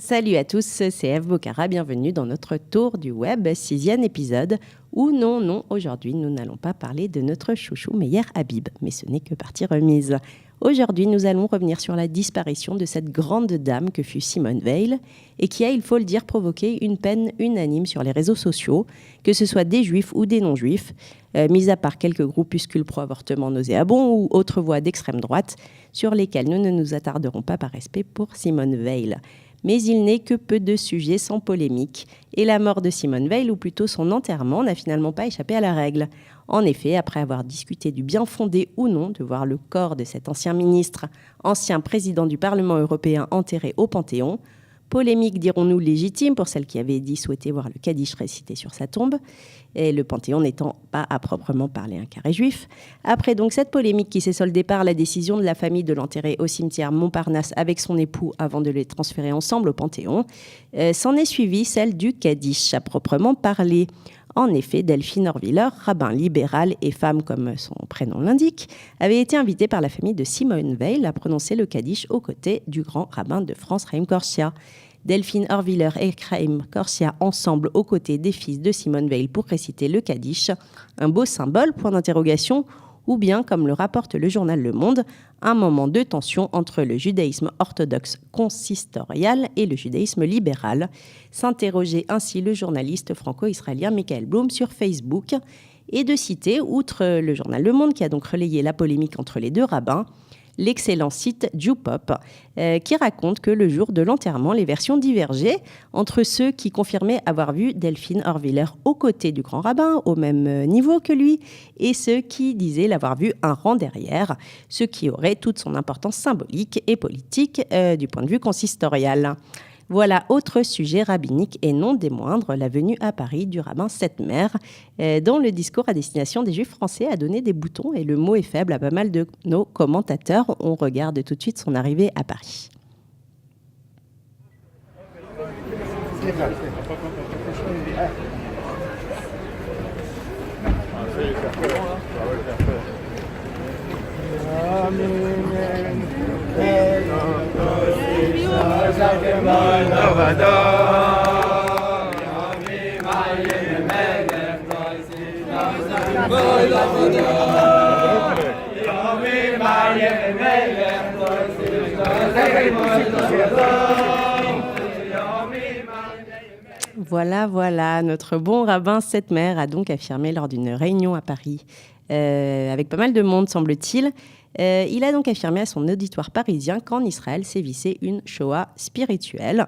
Salut à tous, c'est Eve Bocara, bienvenue dans notre tour du web, 6e épisode, où non, aujourd'hui nous n'allons pas parler de notre chouchou Meyer Habib, mais ce n'est que partie remise. Aujourd'hui nous allons revenir sur la disparition de cette grande dame que fut Simone Veil, et qui a, il faut le dire, provoqué une peine unanime sur les réseaux sociaux, que ce soit des juifs ou des non-juifs, mis à part quelques groupuscules pro-avortement nauséabonds ou autres voix d'extrême droite, sur lesquelles nous ne nous attarderons pas par respect pour Simone Veil. Mais il n'est que peu de sujets sans polémique. Et la mort de Simone Veil, ou plutôt son enterrement, n'a finalement pas échappé à la règle. En effet, après avoir discuté du bien fondé ou non de voir le corps de cet ancien ministre, ancien président du Parlement européen enterré au Panthéon, polémique, dirons-nous, légitime pour celle qui avait dit souhaiter voir le Kaddish récité sur sa tombe, et le Panthéon n'étant pas à proprement parler un carré juif. Après donc cette polémique qui s'est soldée par la décision de la famille de l'enterrer au cimetière Montparnasse avec son époux avant de les transférer ensemble au Panthéon, s'en est suivie celle du Kaddish à proprement parler. En effet, Delphine Orwiller, rabbin libéral et femme comme son prénom l'indique, avait été invitée par la famille de Simone Veil à prononcer le Kaddish aux côtés du grand rabbin de France, Chaim Korsia. Delphine Orwiller et Chaim Korsia ensemble aux côtés des fils de Simone Veil pour réciter le Kaddish. Un beau symbole, point d'interrogation, ou bien, comme le rapporte le journal Le Monde, un moment de tension entre le judaïsme orthodoxe consistorial et le judaïsme libéral. S'interrogeait ainsi le journaliste franco-israélien Michael Blum sur Facebook, et de citer, outre le journal Le Monde qui a donc relayé la polémique entre les deux rabbins, l'excellent site Jewpop, qui raconte que le jour de l'enterrement, les versions divergeaient entre ceux qui confirmaient avoir vu Delphine Orwiller aux côtés du grand rabbin, au même niveau que lui, et ceux qui disaient l'avoir vu un rang derrière, ce qui aurait toute son importance symbolique et politique du point de vue consistorial. Voilà, autre sujet rabbinique et non des moindres, la venue à Paris du rabbin Settmer, dont le discours à destination des juifs français a donné des boutons et le mot est faible à pas mal de nos commentateurs. On regarde tout de suite son arrivée à Paris. Voilà, notre bon rabbin Settmer a donc affirmé lors d'une réunion à Paris, avec pas mal de monde semble-t-il. Il a donc affirmé à son auditoire parisien qu'en Israël sévissait une Shoah spirituelle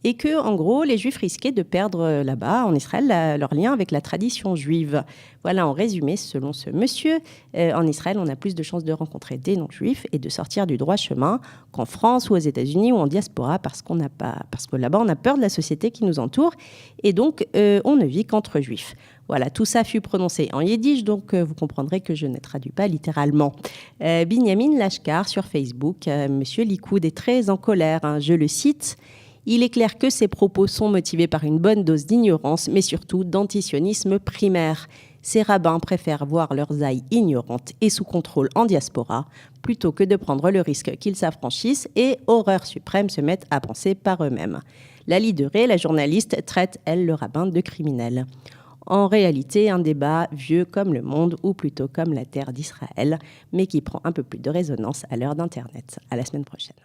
et que, en gros, les Juifs risquaient de perdre là-bas, en Israël, leur lien avec la tradition juive. Voilà, en résumé, selon ce monsieur, en Israël, on a plus de chances de rencontrer des non-juifs et de sortir du droit chemin qu'en France ou aux États-Unis ou en diaspora parce que là-bas, on a peur de la société qui nous entoure et donc on ne vit qu'entre juifs. Voilà, tout ça fut prononcé en yiddish, donc vous comprendrez que je ne traduis pas littéralement. Binyamin Lashkar sur Facebook, Monsieur Likoud est très en colère, je le cite. Il est clair que ces propos sont motivés par une bonne dose d'ignorance, mais surtout d'antisionisme primaire. Ces rabbins préfèrent voir leurs aïes ignorantes et sous contrôle en diaspora, plutôt que de prendre le risque qu'ils s'affranchissent et, horreur suprême, se mettent à penser par eux-mêmes. La leaderée, la journaliste, traite, elle, le rabbin de criminel. En réalité, un débat vieux comme le monde, ou plutôt comme la terre d'Israël, mais qui prend un peu plus de résonance à l'heure d'Internet. À la semaine prochaine.